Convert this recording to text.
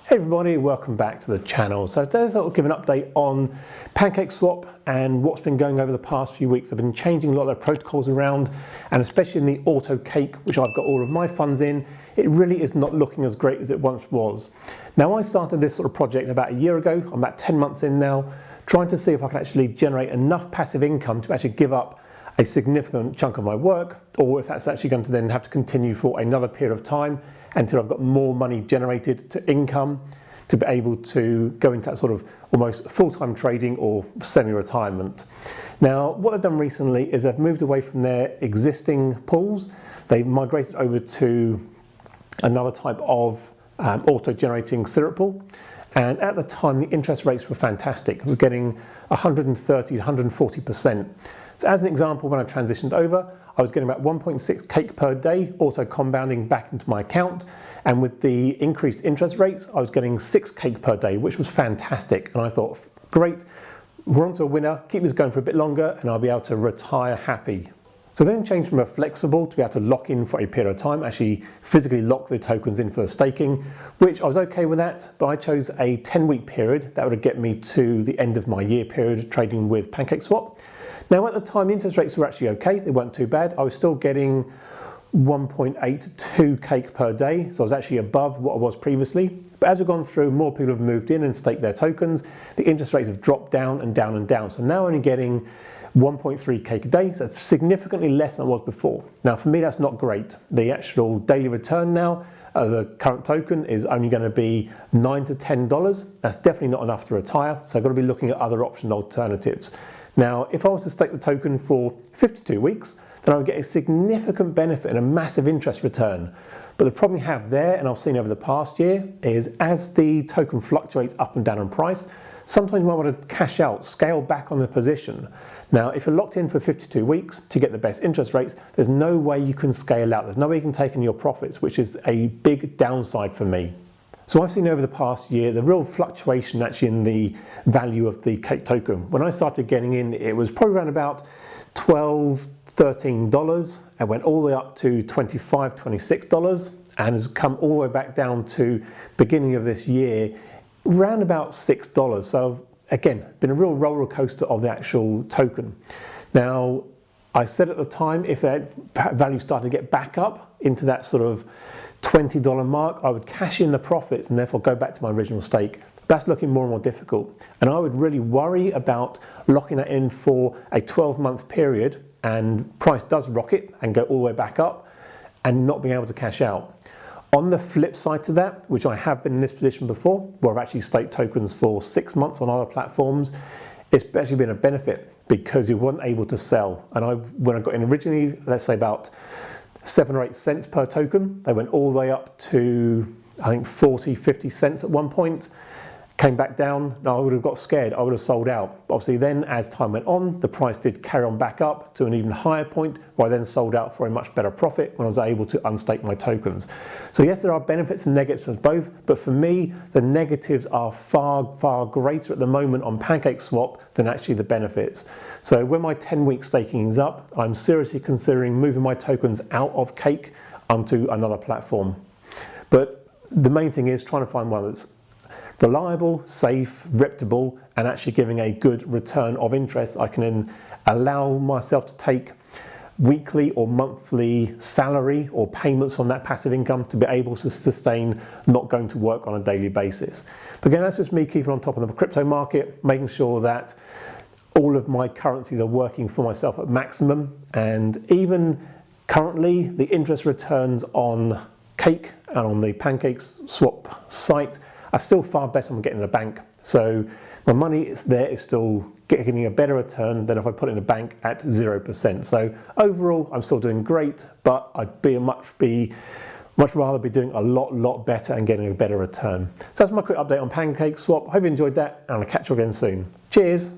Hey everybody, welcome back to the channel. So today I thought I'd give an update on Pancake Swap and what's been going over the past few weeks. I've been changing a lot of the protocols around, and especially in the auto cake, which I've got all of my funds in, it really is not looking as great as it once was. Now, I started this sort of project about a year ago. I'm about 10 months in now, trying to see if I can actually generate enough passive income to actually give up a significant chunk of my work, or if that's actually going to then have to continue for another period of time until I've got more money generated to income to be able to go into that sort of almost full-time trading or semi-retirement. Now, what I've done recently is I've moved away from their existing pools. They've migrated over to another type of auto-generating syrup pool. And at the time, the interest rates were fantastic. We're getting 130 to 140%. So as an example, when I transitioned over, I was getting about 1.6 cake per day auto compounding back into my account. And with the increased interest rates, I was getting 6 cake per day, which was fantastic. And I thought, great, we're on to a winner, keep this going for a bit longer and I'll be able to retire happy. So then changed from a flexible to be able to lock in for a period of time, actually physically lock the tokens in for the staking, which I was okay with that, but I chose a 10-week period that would get me to the end of my year period trading with Pancake Swap. Now at the time, interest rates were actually okay, they weren't too bad. I was still getting 1.82 cake per day, so I was actually above what I was previously. But as we've gone through, more people have moved in and staked their tokens, the interest rates have dropped down and down and down. So now I'm only getting 1.3 cake a day, so it's significantly less than it was before. Now for me, that's not great. The actual daily return now, the current token is only going to be $9 to $10. That's definitely not enough to retire, so I've got to be looking at other option alternatives. Now, if I was to stake the token for 52 weeks, then I would get a significant benefit and a massive interest return. But the problem you have there, and I've seen over the past year, is as the token fluctuates up and down in price, sometimes you might want to cash out, scale back on the position. Now, if you're locked in for 52 weeks to get the best interest rates, there's no way you can scale out. There's no way you can take in your profits, which is a big downside for me. So I've seen over the past year the real fluctuation actually in the value of the cake token. When I started getting in, it was probably around about $12, $13. It went all the way up to $25, $26 and has come all the way back down to beginning of this year, around about $6. So again, been a real roller coaster of the actual token. Now, I said at the time, if that value started to get back up into that sort of $20 mark, I would cash in the profits and therefore go back to my original stake. That's looking more and more difficult. And I would really worry about locking that in for a 12-month period and price does rocket and go all the way back up and not being able to cash out. On the flip side to that, which I have been in this position before, where I've actually staked tokens for 6 months on other platforms, it's actually been a benefit because you weren't able to sell. And when I got in originally, let's say about 7 or 8 cents per token, they went all the way up to, I think, 40, 50 cents at one point, came back down. Now I would have got scared, I would have sold out. Obviously then as time went on, the price did carry on back up to an even higher point where I then sold out for a much better profit when I was able to unstake my tokens. So yes, there are benefits and negatives of both, but for me, the negatives are far, far greater at the moment on Pancake Swap than actually the benefits. So when my 10-week staking is up, I'm seriously considering moving my tokens out of Cake onto another platform. But the main thing is trying to find one that's reliable, safe, reputable, and actually giving a good return of interest. I can then allow myself to take weekly or monthly salary or payments on that passive income to be able to sustain not going to work on a daily basis. But again, that's just me keeping on top of the crypto market, making sure that all of my currencies are working for myself at maximum. And even currently, the interest returns on Cake and on the Pancake Swap site are still far better than getting in a bank. So my money is still getting a better return than if I put it in a bank at 0%. So overall, I'm still doing great, but I'd much rather be doing a lot better and getting a better return. So that's my quick update on Pancake Swap. Hope you enjoyed that, and I'll catch you again soon. Cheers.